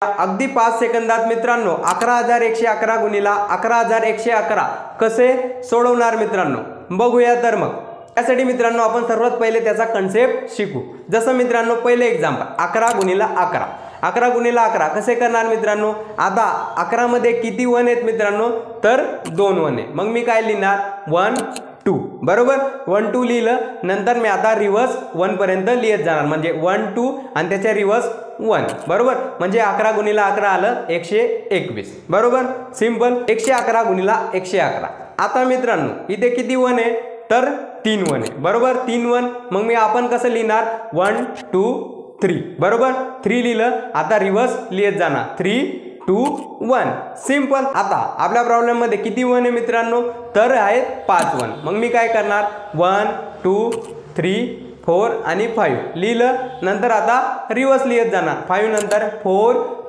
अगदी 5 सेकंदात मित्रांनो 11,111 गुणिला 11,111 कसे सोडवणार मित्रांनो, बघूया तर मग। त्यासाठी मित्रांनो आपण सर्वात पहिले त्याचा कन्सेप्ट शिकू। जसं मित्रांनो पहिले एक्झाम्पल 11 गुणिला 11, 11 गुणिला 11 कसे करणार मित्रांनो। आता 11 मध्ये किती वन आहेत मित्रांनो, तर 2 वन आहे। मग मी काय लिहिणार 1 2 बरोबर, 1 2 लिहिलं, नंतर मी आता रिव्हर्स 1 पर्यंत लिहित जाणार, म्हणजे 1 2 आणि त्याच्या रिव्हर्स 1 बरोबर, म्हणजे 11 गुणिला 11 आलं 121 बरोबर, सिंपल। 111 गुणिला 111। आता मित्रांनो इथे किती वन आहे, तर 3 वन आहे बरोबर, 3 वन। मग मी आपण कसं लिहिणार 1 2 3 बरोबर, 3 लिहिलं, आता रिव्हर्स लिहित जाणार 3 2 1 सिंपल। आता आपल्या प्रॉब्लेम मध्ये किती वन आहे मित्रांनो, तर आहेत 5 वन। मग मी काय करणार 1 2 3 4 आणि 5 लिहिलं, नंतर आता रिव्हर्स लिहित जाणार, 5 नंतर 4